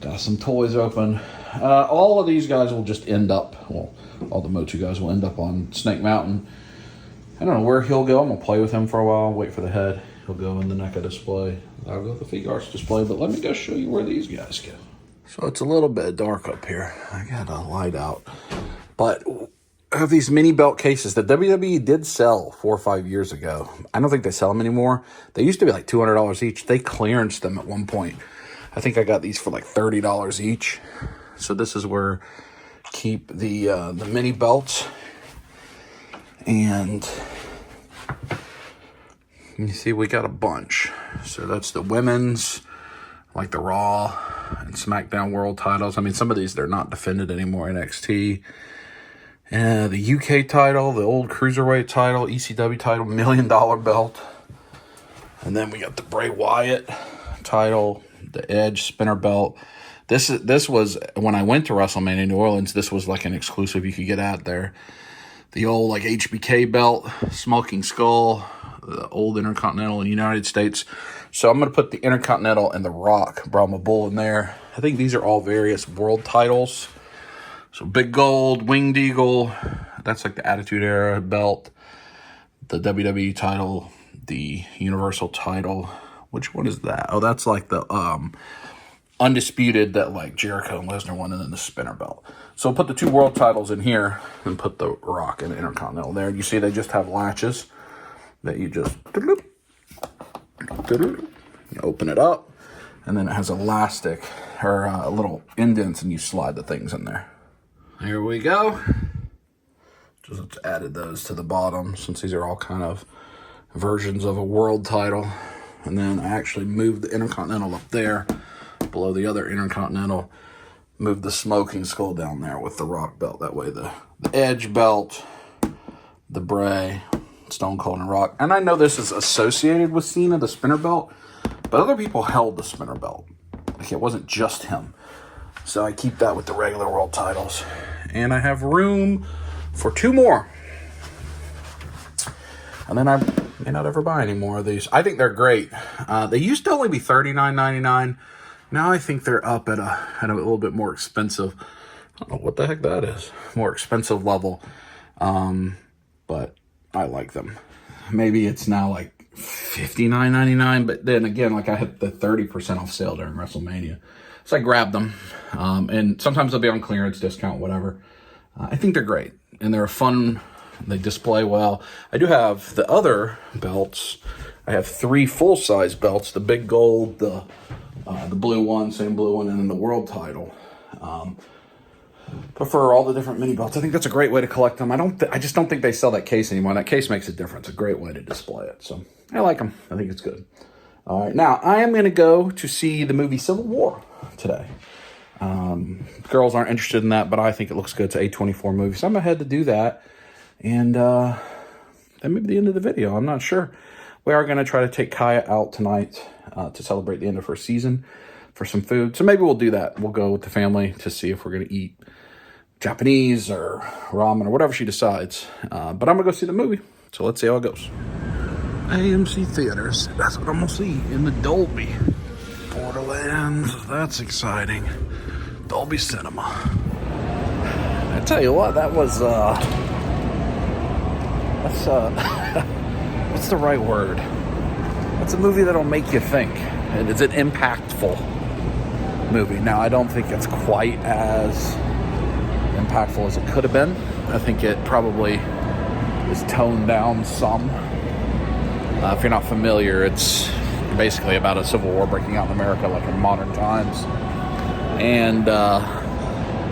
got some toys open. All of these guys will just end up, well, all the Motu guys will end up on Snake Mountain. I don't know where he'll go. I'm gonna play with him for a while, wait for the head. He'll go in the NECA display. I'll go to the Figure Arts display, but let me go show you where these guys go. So it's a little bit dark up here. I got a light out. But I have these mini belt cases that WWE did sell 4 or 5 years ago. I don't think they sell them anymore. They used to be like $200 each. They clearanced them at one point. I think I got these for like $30 each. So this is where I keep the mini belts. And you see we got a bunch. So that's the women's, like the Raw and SmackDown World titles. I mean, some of these, they're not defended anymore, NXT. The UK title, the old Cruiserweight title, ECW title, $1 million belt. And then we got the Bray Wyatt title, the Edge spinner belt. This was, when I went to WrestleMania New Orleans, this was like an exclusive you could get out there. The old like HBK belt, Smoking Skull, the old Intercontinental in the United States. So I'm going to put the Intercontinental and the Rock Brahma Bull in there. I think these are all various world titles. So Big Gold, Winged Eagle, that's like the Attitude Era belt. the WWE title, the Universal title. Which one is that? Oh, that's like the undisputed that like Jericho and Lesnar won, and then the spinner belt. So we'll put the 2 world titles in here and put the Rock and Intercontinental there. You see they just have latches that you just you open it up, and then it has elastic or little indents, and you slide the things in there. Here we go. Just added those to the bottom since these are all kind of versions of a world title. And then I actually moved the Intercontinental up there below the other Intercontinental. Moved the smoking skull down there with the Rock belt. That way the Edge belt, the Bray, Stone Cold, and Rock. And I know this is associated with Cena, the spinner belt, but other people held the spinner belt. Like, it wasn't just him. So I keep that with the regular world titles. And I have room for 2 more. And then I may not ever buy any more of these. I think they're great. They used to only be $39.99. Now I think they're up at a little bit more expensive. I don't know what the heck that is. More expensive level. But I like them. Maybe it's now like $59.99. But then again, like I had the 30% off sale during WrestleMania. So I grabbed them. And sometimes they'll be on clearance, discount, whatever. I think they're great. And they're fun. They display well. I do have the other belts. I have 3 full-size belts. The big gold, the blue one, same blue one, and then the world title. But for all the different mini belts, I think that's a great way to collect them. I just don't think they sell that case anymore. That case makes a difference. A great way to display it. So I like them. I think it's good. All right, now I am going to go to see the movie Civil War today. Girls aren't interested in that, but I think it looks good. It's an A24 movie, so I'm going to head to do that. And that may be the end of the video. I'm not sure. We are going to try to take Kaya out tonight to celebrate the end of her season for some food. So maybe we'll do that. We'll go with the family to see if we're going to eat Japanese or ramen or whatever she decides. But I'm going to go see the movie. So let's see how it goes. AMC Theaters. That's what I'm going to see in the Dolby. Borderlands. That's exciting. Dolby Cinema. I tell you what, that was... what's the right word? It's a movie that'll make you think. And it's an impactful movie. Now, I don't think it's quite as impactful as it could have been. I think it probably is toned down some. If you're not familiar, it's basically about a civil war breaking out in America, like in modern times. And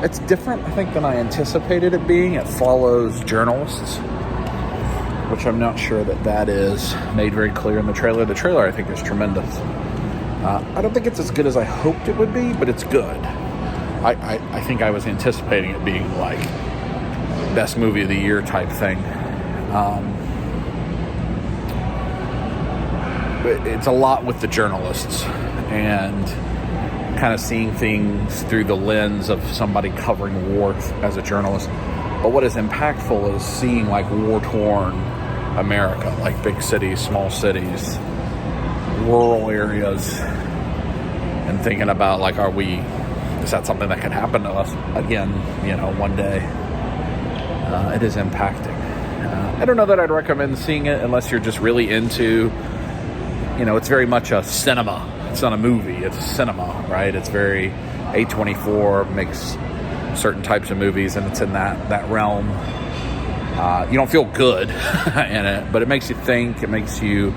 it's different, I think, than I anticipated it being. It follows journalists, which I'm not sure that is made very clear in the trailer. The trailer, I think, is tremendous. I don't think it's as good as I hoped it would be, but it's good. I think I was anticipating it being like best movie of the year type thing. But it's a lot with the journalists and kind of seeing things through the lens of somebody covering war as a journalist. But what is impactful is seeing like war-torn America, like big cities, small cities, rural areas, and thinking about like, is that something that could happen to us again, one day? It is impacting. I don't know that I'd recommend seeing it unless you're just really into, it's very much a cinema. It's not a movie, it's a cinema, right? It's very A24, makes certain types of movies, and it's in that realm. You don't feel good in it, but it makes you think. It makes you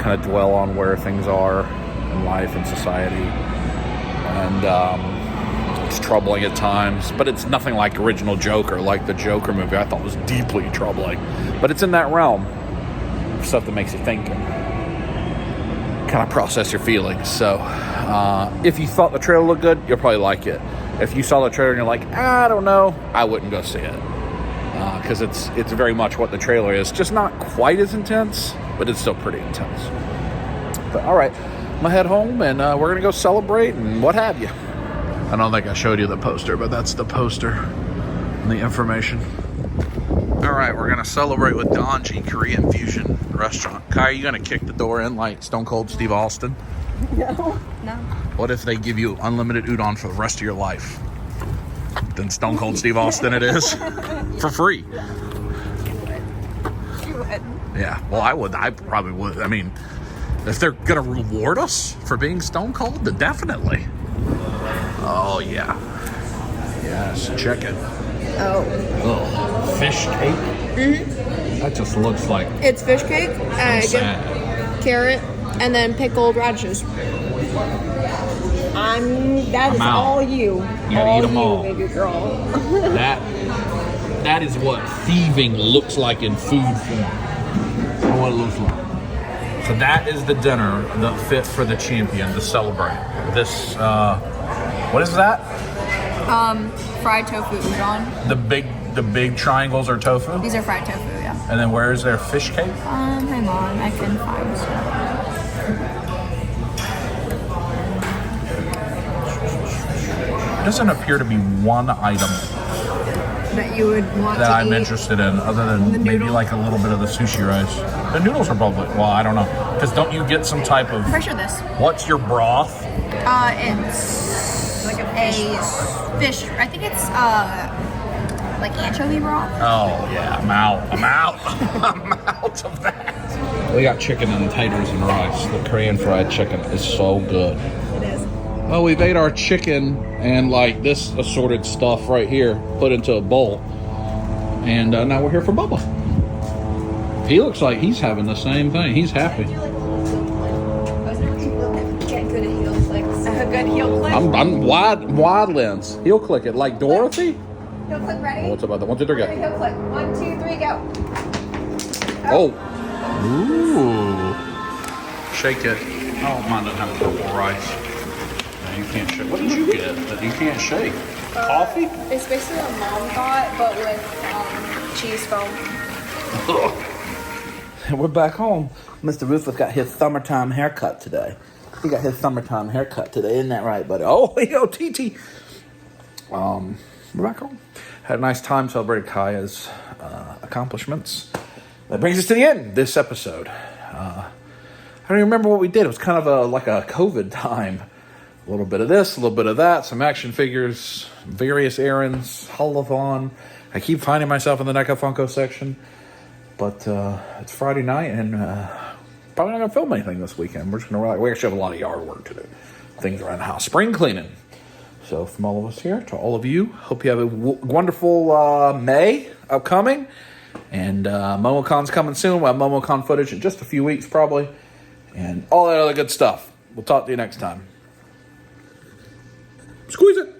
kind of dwell on where things are in life and society, and it's troubling at times. But it's nothing like original Joker, like the Joker movie. I thought was deeply troubling, but it's in that realm of stuff that makes you think and kind of process your feelings. So if you thought the trailer looked good, you'll probably like it. If you saw the trailer and you're like, I don't know, I wouldn't go see it. Because it's very much what the trailer is. Just not quite as intense, but it's still pretty intense. But all right, I'm going to head home, and we're going to go celebrate and what have you. I don't think I showed you the poster, but that's the poster and the information. All right, we're going to celebrate with Donji Korean Fusion Restaurant. Kai, are you going to kick the door in like Stone Cold Steve Austin? No. What if they give you unlimited udon for the rest of your life? Then Stone Cold Steve Austin it is. For free. Do it. would. Yeah, well, I would. I probably would. I mean, if they're gonna reward us for being Stone Cold, then definitely. Oh yeah. Yes, chicken. Oh. Oh, fish cake. That just looks like It's fish cake, egg, sad. carrot, and then pickled radishes. That is out. all you. You gotta all eat 'em you, all. baby girl. That is what thieving looks like in food form. That's what it looks like. So that is the dinner that fit for the champion to celebrate. This, what is that? Fried tofu udon. The big triangles are tofu? These are fried tofu, yeah. And then where is their fish cake? Hang on, I can find some. It doesn't appear to be one item That you would want that to I'm eat. interested in, other than The maybe noodle? like a little bit of the sushi rice. The noodles are probably, well, I don't know. Because don't you get some type of, I'm pretty sure this. what's your broth? It's like a fish. I think it's like anchovy broth. Oh, yeah, I'm out. I'm out of that. We got chicken and taters and rice. The Korean fried chicken is so good. It is. Well, we've ate our chicken and like this assorted stuff right here, put into a bowl. And now we're here for Bubba. He looks like he's having the same thing. He's happy. Get good at heel clicks. A good heel click. I'm wide lens. He'll click it like Dorothy. Heel click, ready? What's about that? 1, 2, 3, go. Heel click. 1, 2, 3, go. Oh. Ooh. Shake it. Oh, mine doesn't have purple rice. No, you can't shake. What did you get that you can't shake? Coffee? It's basically what Mom got, but with cheese foam. And we're back home. Mr. Rufus got his summertime haircut today. He got his summertime haircut today. Isn't that right, buddy? Oh, yo, TT. We're back home. Had a nice time celebrating Kaya's accomplishments. That brings us to the end of this episode. I don't even remember what we did. It was kind of like a COVID time. A little bit of this, a little bit of that, some action figures, various errands, Haulathon. I keep finding myself in the NECA Funko section. But it's Friday night, and probably not going to film anything this weekend. We're just going to relax. We actually have a lot of yard work to do. Things around the house. Spring cleaning. So from all of us here to all of you, hope you have a wonderful May upcoming. And MomoCon's coming soon. We'll have MomoCon footage in just a few weeks probably. And all that other good stuff. We'll talk to you next time. Squeeze it.